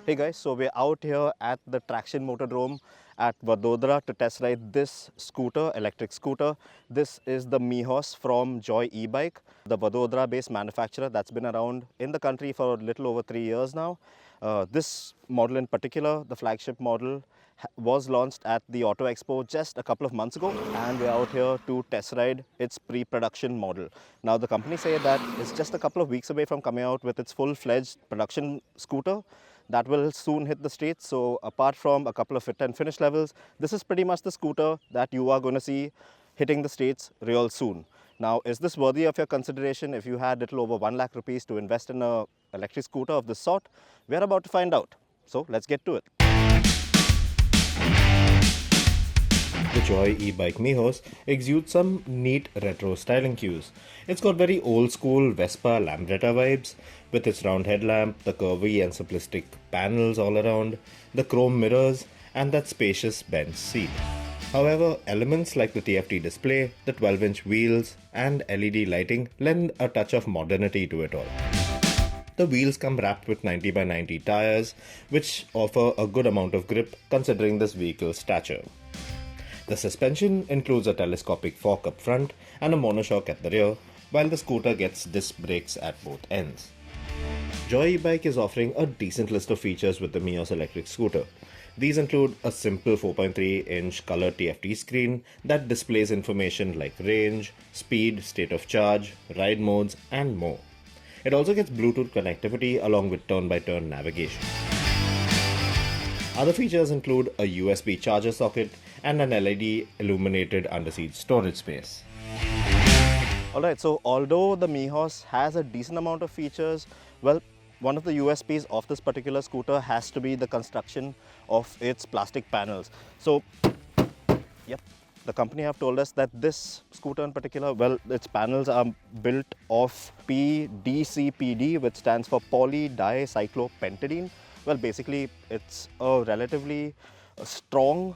Hey guys, so we're out here at the Traction Motordrome at Vadodara to test ride this scooter, electric scooter. This is the Mihos from Joy e-bike, the Vadodara based manufacturer that's been around in the country for a little over 3 years now. This model in particular, the flagship model, was launched at the Auto Expo just a couple of months ago, and we're out here to test ride its pre-production model. Now the company say that it's just a couple of weeks away from coming out with its full-fledged production scooter that will soon hit the streets. So apart from a couple of fit and finish levels, this is pretty much the scooter that you are going to see hitting the streets real soon. Now, is this worthy of your consideration if you had little over 1 lakh rupees to invest in a electric scooter of this sort? We're about to find out. So let's get to it. The Joy e-bike Mihos exudes some neat retro styling cues. It's got very old school Vespa Lambretta vibes with its round headlamp, the curvy and simplistic panels all around, the chrome mirrors and that spacious bench seat. However, elements like the TFT display, the 12-inch wheels and LED lighting lend a touch of modernity to it all. The wheels come wrapped with 90 by 90 tires, which offer a good amount of grip considering this vehicle's stature. The suspension includes a telescopic fork up front and a monoshock at the rear, while the scooter gets disc brakes at both ends. Joy e-bike is offering a decent list of features with the Mihos electric scooter. These include a simple 4.3-inch color TFT screen that displays information like range, speed, state of charge, ride modes, and more. It also gets Bluetooth connectivity along with turn-by-turn navigation. Other features include a USB charger socket and an LED illuminated underseat storage space. Alright, so although the Mihos has a decent amount of features, well, one of the USPs of this particular scooter has to be the construction of its plastic panels. So, yep, the company have told us that this scooter in particular, well, its panels are built of PDCPD, which stands for polydicyclopentadiene. Well, basically, it's a relatively strong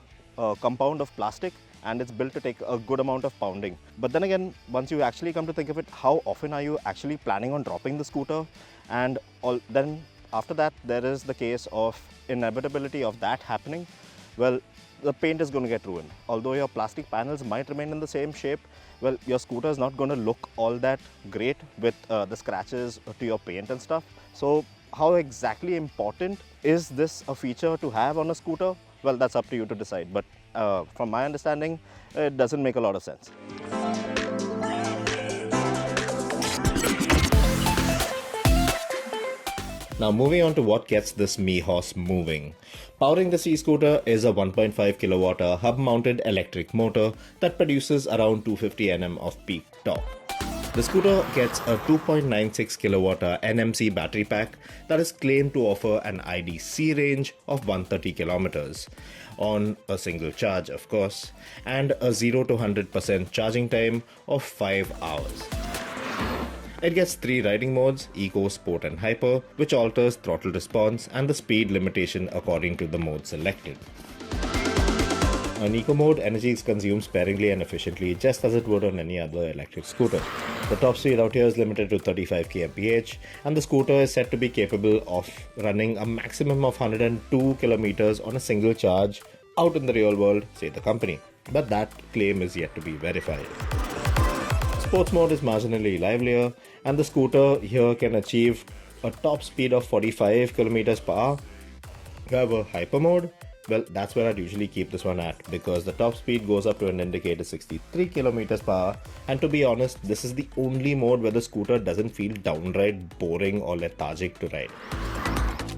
compound of plastic, and it's built to take a good amount of pounding. But then again, once you actually come to think of it, how often are you actually planning on dropping the scooter? And then after that, there is the case of inevitability of that happening. Well, the paint is going to get ruined. Although your plastic panels might remain in the same shape, well, your scooter is not going to look all that great with the scratches to your paint and stuff. So how exactly important is this a feature to have on a scooter? Well, that's up to you to decide. But from my understanding, it doesn't make a lot of sense. Now moving on to what gets this Mihos moving. Powering the C-scooter is a 1.5 kilowatt hub-mounted electric motor that produces around 250 Nm of peak torque. The scooter gets a 2.96 kilowatt NMC battery pack that is claimed to offer an IDC range of 130 kilometers on a single charge, of course, and a 0 to 100% charging time of 5 hours. It gets 3 riding modes, Eco, Sport and Hyper, which alters throttle response and the speed limitation according to the mode selected. On Eco mode, energy is consumed sparingly and efficiently, just as it would on any other electric scooter. The top speed out here is limited to 35 kmph, and the scooter is said to be capable of running a maximum of 102 kilometers on a single charge out in the real world, say the company. But that claim is yet to be verified. Sports mode is marginally livelier, and the scooter here can achieve a top speed of 45 km per hour. However, hyper mode, well, that's where I'd usually keep this one at, because the top speed goes up to an indicator 63 km per hour, and to be honest, this is the only mode where the scooter doesn't feel downright boring or lethargic to ride.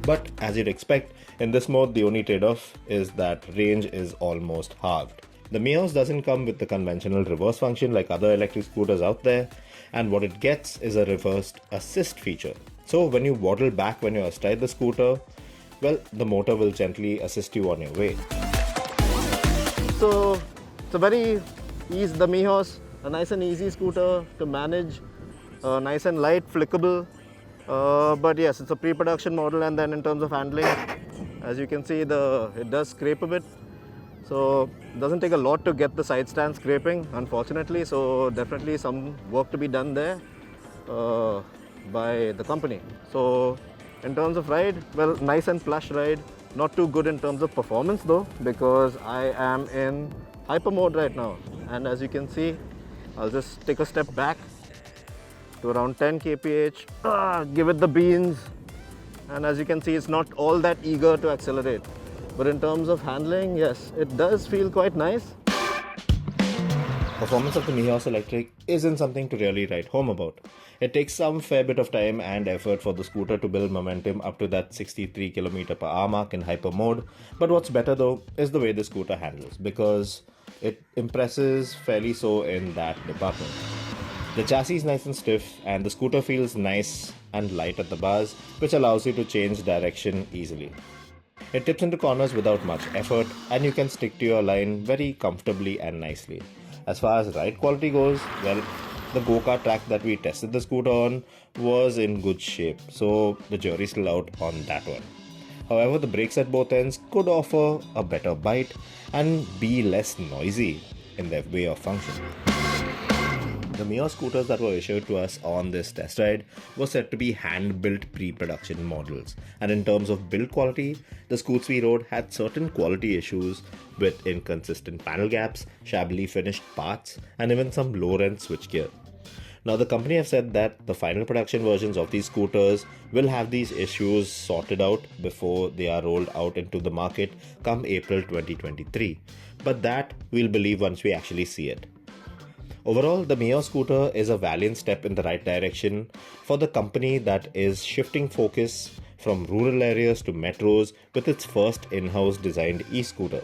But as you'd expect, in this mode the only trade-off is that range is almost halved. The Mihos doesn't come with the conventional reverse function like other electric scooters out there, and what it gets is a reversed assist feature. So when you waddle back when you're astride the scooter, well, the motor will gently assist you on your way. So it's a very easy, the Mihos, a nice and easy scooter to manage, nice and light, flickable. But yes, it's a pre-production model, and then in terms of handling, as you can see, it does scrape a bit. So it doesn't take a lot to get the side stand scraping, unfortunately. So definitely some work to be done there by the company. So In terms of ride, well, nice and plush ride. Not too good in terms of performance though, because I am in hyper mode right now. And as you can see, I'll just take a step back to around 10 kph, give it the beans. And as you can see, it's not all that eager to accelerate. But in terms of handling, yes, it does feel quite nice. Performance of the Mihos Electric isn't something to really write home about. It takes some fair bit of time and effort for the scooter to build momentum up to that 63 km/h mark in hyper mode. But what's better though is the way the scooter handles, because it impresses fairly so in that department. The chassis is nice and stiff, and the scooter feels nice and light at the bars, which allows you to change direction easily. It tips into corners without much effort, and you can stick to your line very comfortably and nicely. As far as ride quality goes, well, the go-kart track that we tested the scooter on was in good shape, so the jury's still out on that one. However, the brakes at both ends could offer a better bite and be less noisy in their way of function. The Mihos scooters that were issued to us on this test ride were said to be hand-built pre-production models. And in terms of build quality, the scoots we rode had certain quality issues with inconsistent panel gaps, shabbily finished parts, and even some low-end switchgear. Now, the company have said that the final production versions of these scooters will have these issues sorted out before they are rolled out into the market come April 2023. But that we'll believe once we actually see it. Overall, the Mihos scooter is a valiant step in the right direction for the company that is shifting focus from rural areas to metros with its first in-house designed e-scooter.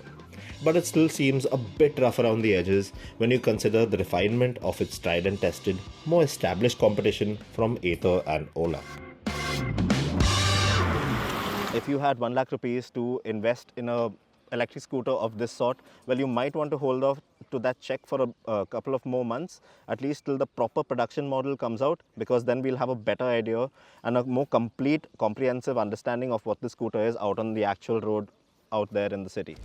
But it still seems a bit rough around the edges when you consider the refinement of its tried and tested, more established competition from Ather and Ola. If you had 1 lakh rupees to invest in a electric scooter of this sort, well, you might want to hold off to that check for a couple of more months, at least till the proper production model comes out, because then we'll have a better idea and a more complete, comprehensive understanding of what the scooter is out on the actual road out there in the city.